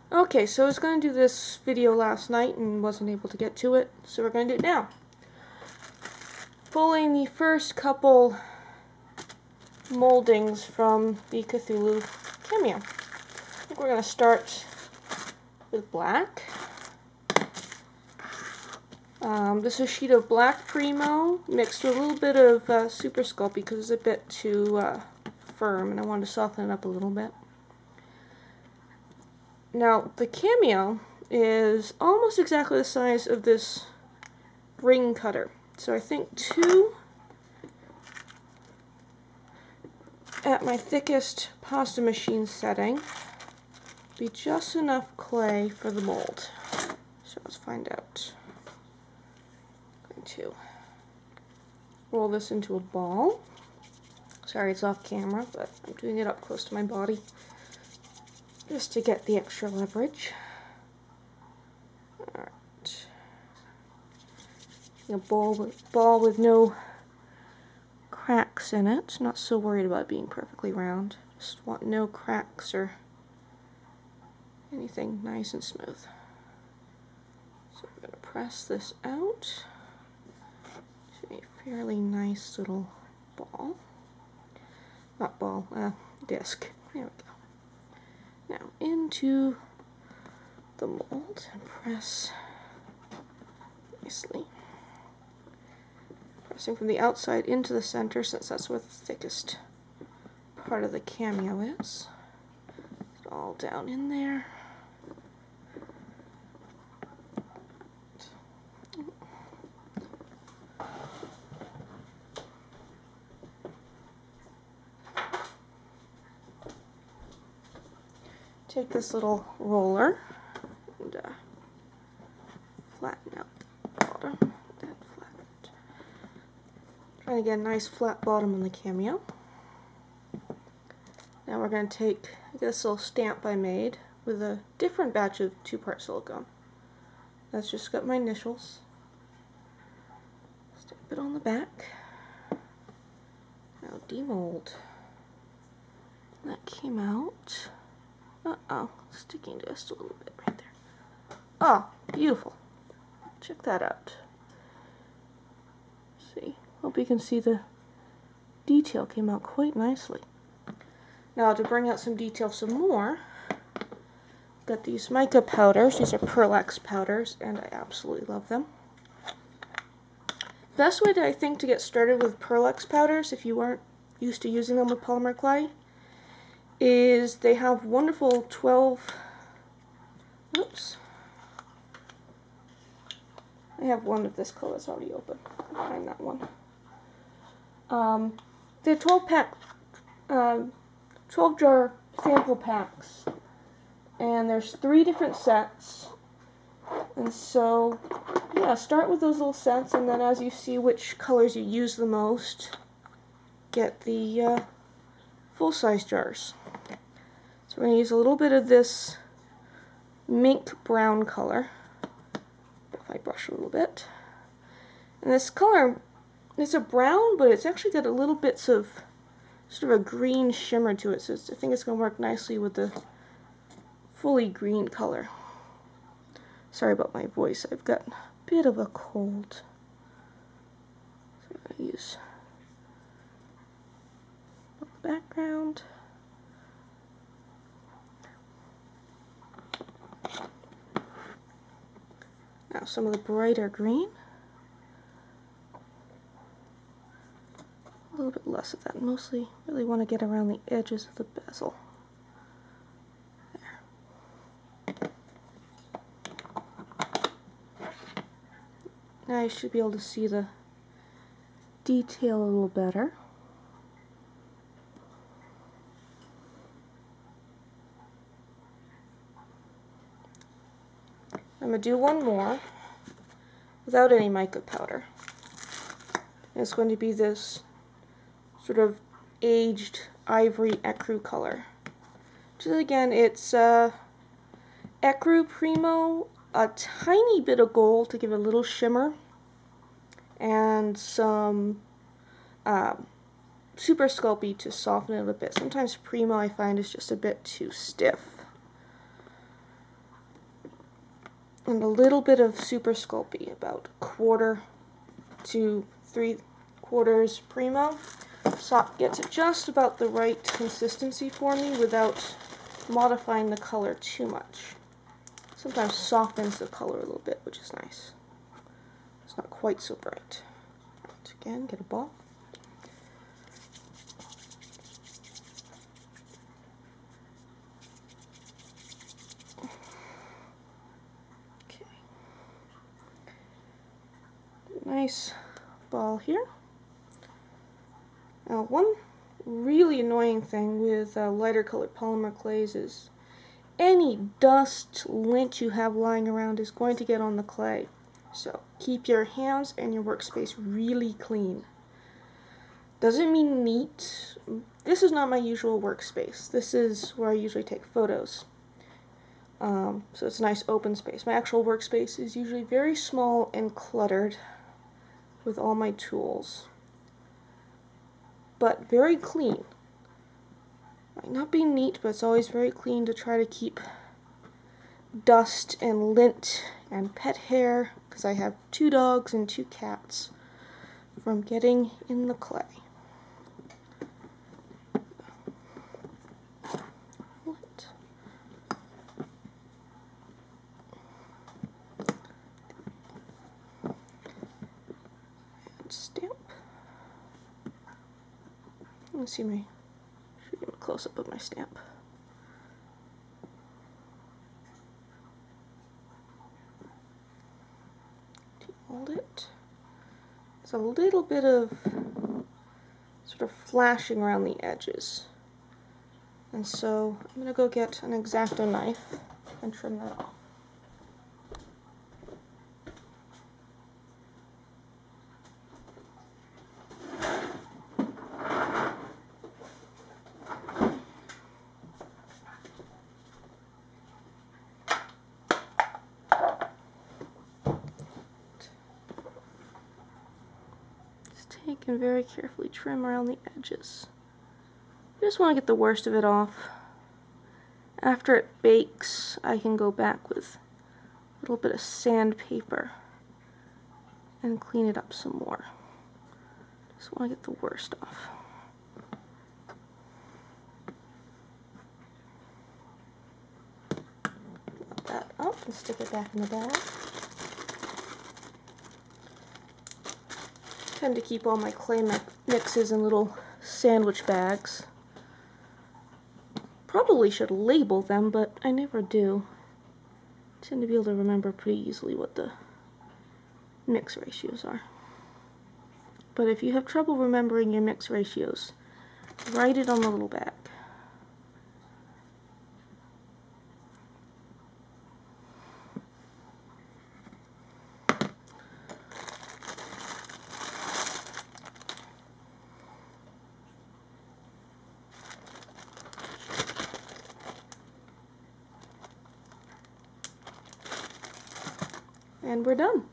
Okay, so I was going to do this video last night and wasn't able to get to it, so we're going to do it now. Pulling the first couple moldings from the Cthulhu Cameo. I think we're going to start with black. This is a sheet of black Primo mixed with a little bit of Super Sculpey because it's a bit too firm and I wanted to soften it up a little bit. Now, the Cameo is almost exactly the size of this ring cutter. So I think 2 at my thickest pasta machine setting be just enough clay for the mold. So let's find out. I'm going to roll this into a ball. Sorry it's off camera, but I'm doing it up close to my body just to get the extra leverage. Alright. A ball with no cracks in it. Not so worried about it being perfectly round. Just want no cracks or anything, nice and smooth. So I'm going to press this out to a fairly nice little ball. Not ball, disc. There we go. Now into the mold and press nicely. Pressing from the outside into the center since that's where the thickest part of the Cameo is. It's all down in there. Take this little roller and flatten out the bottom. Then flatten it. Trying to get a nice flat bottom on the Cameo. Now we're going to take this little stamp I made with a different batch of 2-part silicone. That's just got my initials. Stamp it on the back. Now demold. That came out. Uh-oh, sticking just a little bit right there. Oh, beautiful. Check that out. See, hope you can see the detail came out quite nicely. Now to bring out some detail some more, got these mica powders. These are Perlex powders, and I absolutely love them. Best way I think to get started with Perlex powders, if you aren't used to using them with polymer clay, is they have wonderful 12, oops, I have one of this color that's already open. I'll find that one. They're 12 jar sample packs, and there's 3 different sets, and so yeah, start with those little sets, and then as you see which colors you use the most, get the full-size jars. So we're going to use a little bit of this mink brown color, if I brush a little bit, and this color, it's a brown, but it's actually got a little bits of sort of a green shimmer to it, so I think it's going to work nicely with the fully green color. Sorry about my voice, I've got a bit of a cold. So I'm going to use the background. Now some of the brighter green. A little bit less of that. Mostly really want to get around the edges of the bezel. There. Now you should be able to see the detail a little better. I'm going to do one more without any mica powder. And it's going to be this sort of aged ivory ecru color. Which is, again, it's ecru Primo, a tiny bit of gold to give a little shimmer, and some Super Sculpey to soften it a bit. Sometimes Primo I find is just a bit too stiff. and a little bit of Super Sculpey, about 1/4 to 3/4 Primo. So it gets it just about the right consistency for me without modifying the color too much. Sometimes softens the color a little bit, which is nice. It's not quite so bright. Right, again, get a ball. Okay. Nice ball here. Now, one really annoying thing with lighter colored polymer clays is any dust, lint you have lying around is going to get on the clay. So keep your hands and your workspace really clean. Doesn't mean neat. This is not my usual workspace. This is where I usually take photos. So it's a nice open space. My actual workspace is usually very small and cluttered with all my tools, but very clean. Might not be neat, but it's always very clean to try to keep dust and lint and pet hair, because I have 2 dogs and 2 cats, from getting in the clay. Stamp. Let's see my, should get a close up of my stamp. Hold it. There's a little bit of sort of flashing around the edges, and so I'm going to go get an X-Acto knife and trim that off. Take and very carefully trim around the edges. You just want to get the worst of it off. After it bakes, I can go back with a little bit of sandpaper and clean it up some more. Just want to get the worst off. Put that up and stick it back in the bag. I tend to keep all my clay mixes in little sandwich bags. Probably should label them, but I never do. I tend to be able to remember pretty easily what the mix ratios are. But if you have trouble remembering your mix ratios, write it on the little bag. And we're done.